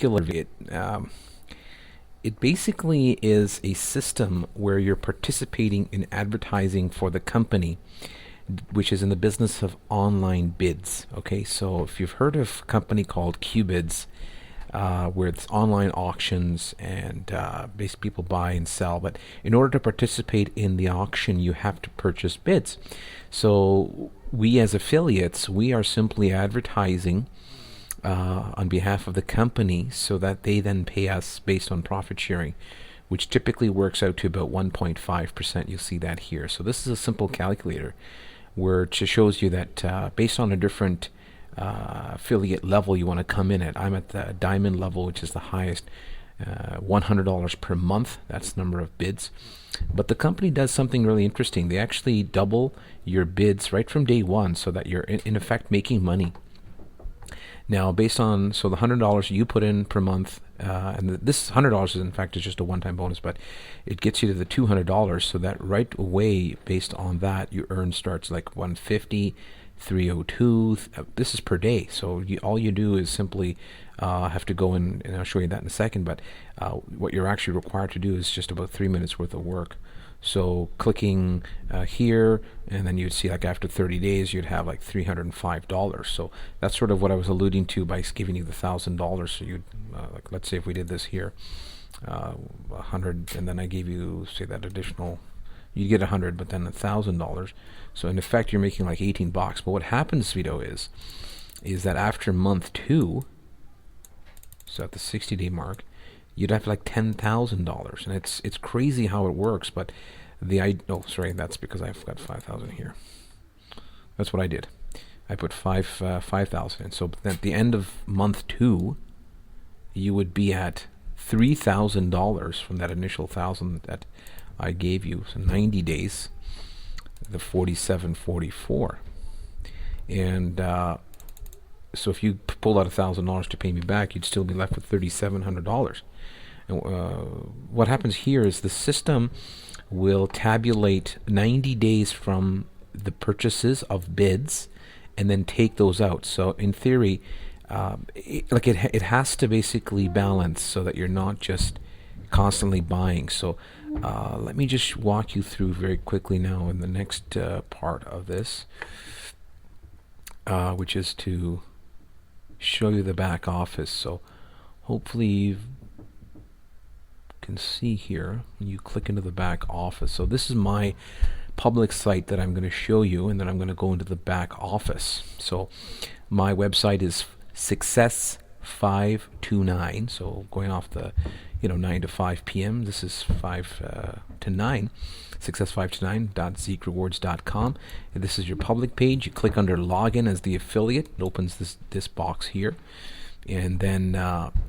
it, it basically is a system where you're participating in advertising for the company, which is in the business of online bids. Okay, so if you've heard of a company called QBids, where it's online auctions and basically people buy and sell, but in order to participate in the auction, you have to purchase bids. So we as affiliates, we are simply advertising on behalf of the company so that they then pay us based on profit sharing, which typically works out to about 1.5%. You'll see that here. So this is a simple calculator where it just shows you that based on a different affiliate level you want to come in at. I'm at the diamond level, which is the highest, $100 per month. That's the number of bids. But the company does something really interesting. They actually double your bids right from day one so that you're in effect making money. Now, based on, so the $100 you put in per month, and this $100 is in fact is just a one-time bonus, but it gets you to the $200, so that right away, based on that, your earn starts like 150, 302. This is per day, so all you do is simply have to go in, and I'll show you that in a second, but what you're actually required to do is just about 3 minutes worth of work. So clicking here, and then you'd see like after 30 days you'd have like $305. So that's sort of what I was alluding to by giving you the $1,000. So you'd like, let's say if we did this here, 100, and then I gave you, say, that additional, you'd get 100, but then $1,000. So in effect you're making like 18 bucks. But what happens, Vito, is that after month 2, so at the 60-day mark, you'd have like $10,000, and it's crazy how it works. But that's because I've got 5,000 here. That's what I did. I put 5,000 in. So at the end of month 2, you would be at $3,000 from that initial 1,000 that I gave you. So 90 days, the 47.44, and so if you pulled out $1,000 to pay me back, you'd still be left with $3,700. And what happens here is the system will tabulate 90 days from the purchases of bids and then take those out. So in theory, it has to basically balance so that you're not just constantly buying. So let me just walk you through very quickly now in the next part of this, which is to show you the back office. So hopefully you can see here when you click into the back office. So this is my public site that I'm going to show you, and then I'm going to go into the back office. So my website is Success529. So going off the 9 to 5 p.m. This is 5 to 9. Success529.zeekrewards.com. And this is your public page. You click under login as the affiliate. It opens this box here. And then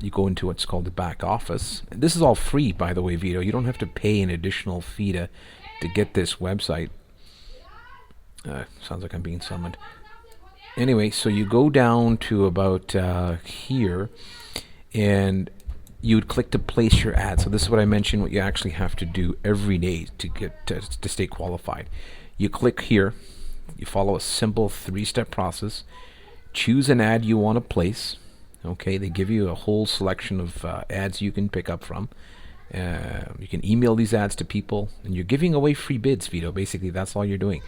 you go into what's called the back office. And this is all free, by the way, Vito. You don't have to pay an additional fee to get this website. Sounds like I'm being summoned. Anyway, so you go down to about here, and you would click to place your ad. So this is what I mentioned, what you actually have to do every day to get to stay qualified. You click here, you follow a simple 3-step process, choose an ad you want to place. Okay, they give you a whole selection of ads you can pick up from. You can email these ads to people, and you're giving away free bids, Vito. Basically, that's all you're doing.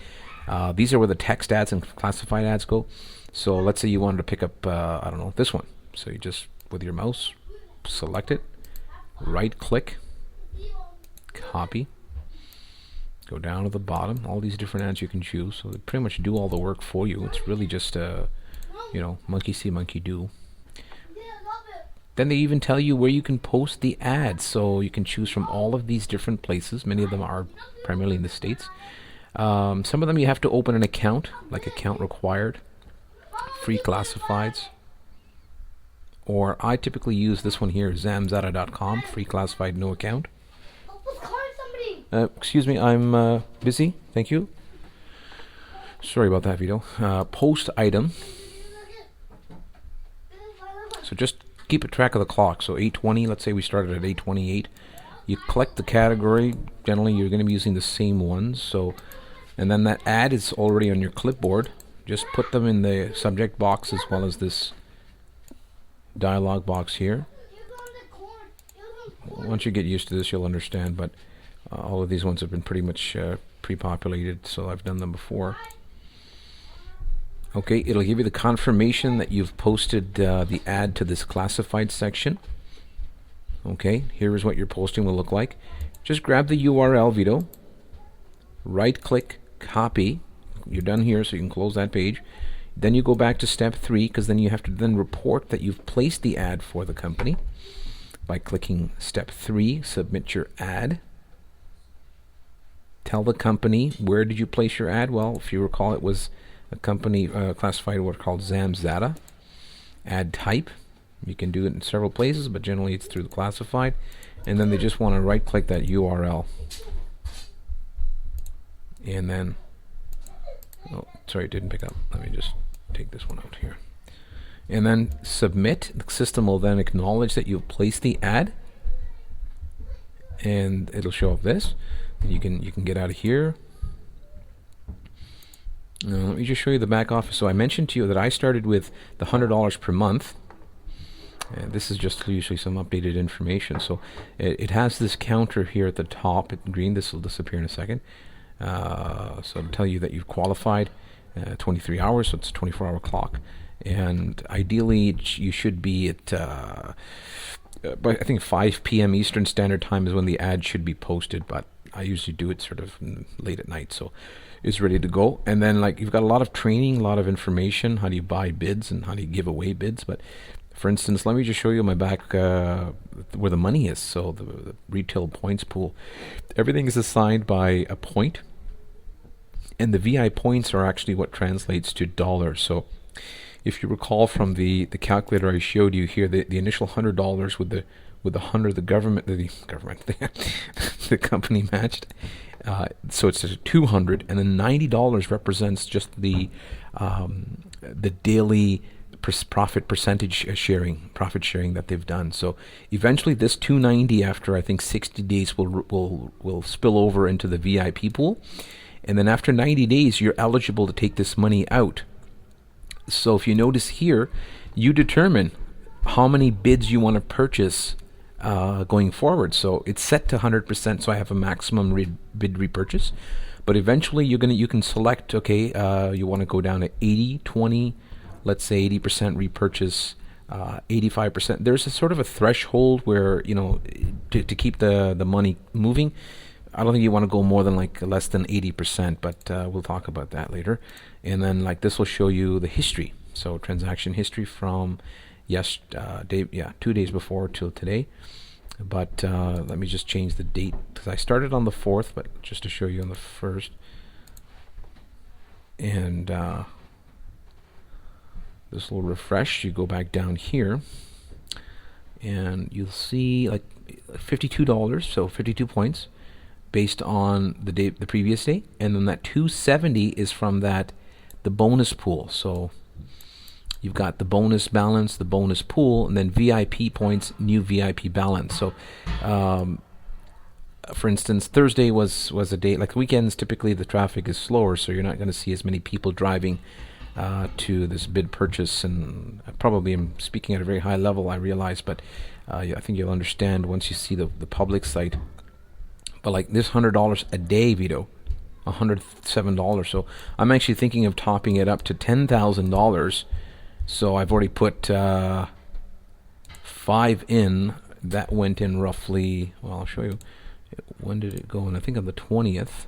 These are where the text ads and classified ads go. So let's say you wanted to pick up, this one. So you just, with your mouse, select it, right click, copy, go down to the bottom, all these different ads you can choose. So they pretty much do all the work for you. It's really just monkey see, monkey do. Then they even tell you where you can post the ads, so you can choose from all of these different places. Many of them are primarily in the States. Some of them you have to open an account, like account required, free classifieds. Or I typically use this one here, zamzada.com, free classified, no account. Excuse me, I'm busy. Thank you. Sorry about that, Vito. Post item. So just keep a track of the clock. So 8:20, let's say we started at 8:28. You collect the category. Generally, you're going to be using the same ones. So, and then that ad is already on your clipboard. Just put them in the subject box as well as this dialog box here. once you get used to this, you'll understand. But all of these ones have been pretty much pre-populated, so I've done them before. Okay, it'll give you the confirmation that you've posted the ad to this classified section. Okay, here is what your posting will look like. Just grab the URL, Vito. Right-click, copy. You're done here, so you can close that page. Then you go back to step 3, because then you have to then report that you've placed the ad for the company by clicking step 3, submit your ad. Tell the company, where did you place your ad? Well, if you recall, it was a company classified what called Zamzata. Ad type. You can do it in several places, but generally it's through the classified. And then they just want to right-click that URL. And then, oh, sorry, it didn't pick up. Let me just take this one out here. And then submit. The system will then acknowledge that you've placed the ad. And it'll show up this. You can get out of here. Let me just show you the back office. So I mentioned to you that I started with the $100 per month. And this is just usually some updated information. So it has this counter here at the top in green. This will disappear in a second. So it'll tell you that you've qualified 23 hours, so it's a 24-hour clock. And ideally, you should be at, but I think 5 p.m. Eastern Standard Time is when the ad should be posted, but I usually do it sort of late at night, so it's ready to go. And then like you've got a lot of training, a lot of information, how do you buy bids and how do you give away bids. But for instance, let me just show you my back where the money is. So the retail points pool, everything is assigned by a point, and the VI points are actually what translates to dollars. So if you recall from the calculator I showed you here, the initial $100 with the 100 the company matched, so it's a 200, and then $90 represents just the daily profit sharing that they've done. So eventually this 290 after I think 60 days will spill over into the VIP pool, and then after 90 days you're eligible to take this money out. So if you notice here, you determine how many bids you want to purchase going forward. So it's set to 100%, so I have a maximum bid repurchase. But eventually you can select, okay, you want to go down to 80, 20, let's say 80% repurchase, 85%. There's a sort of a threshold where, to keep the money moving. I don't think you want to go more than like less than 80%, but we'll talk about that later. And then like this will show you the history. So transaction history from 2 days before till today. But let me just change the date because I started on the 4th, but just to show you on the 1st. And this will refresh. You go back down here, and you'll see like $52, so 52 points based on the previous day, and then that 270 is from the bonus pool. So you've got the bonus balance, the bonus pool, and then VIP points, new VIP balance. So, for instance, Thursday was a day, like weekends, typically the traffic is slower, so you're not going to see as many people driving to this bid purchase. And I probably am speaking at a very high level, I realize, but I think you'll understand once you see the public site. But like this $100 a day, Vito, $107. So I'm actually thinking of topping it up to $10,000. So I've already put 5 in. That went in roughly, well, I'll show you. When did it go in? I think on the 20th.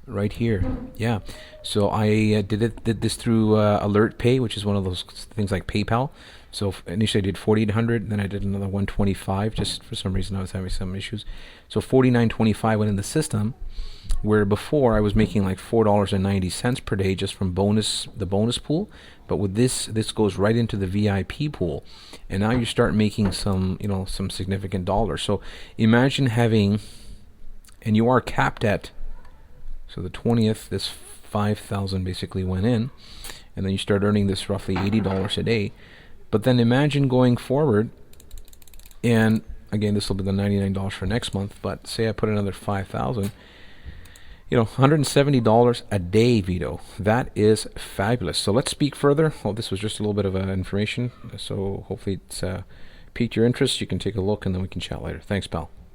Right here. Yeah. So I did this through Alert Pay, which is one of those things like PayPal. So initially I did 4,800, then I did another 125. Just for some reason I was having some issues. So 49.25 went in the system, where before I was making like $4.90 per day just from the bonus pool. But with this goes right into the VIP pool, and now you start making some significant dollars. So imagine having, and you are capped at, so the 20th, this 5,000 basically went in, and then you start earning this roughly $80 a day. But then imagine going forward, and again, this will be the $99 for next month, but say I put another 5,000, $170 a day, Vito. That is fabulous. So let's speak further. Well, this was just a little bit of information, so hopefully it's piqued your interest, you can take a look and then we can chat later. Thanks, pal.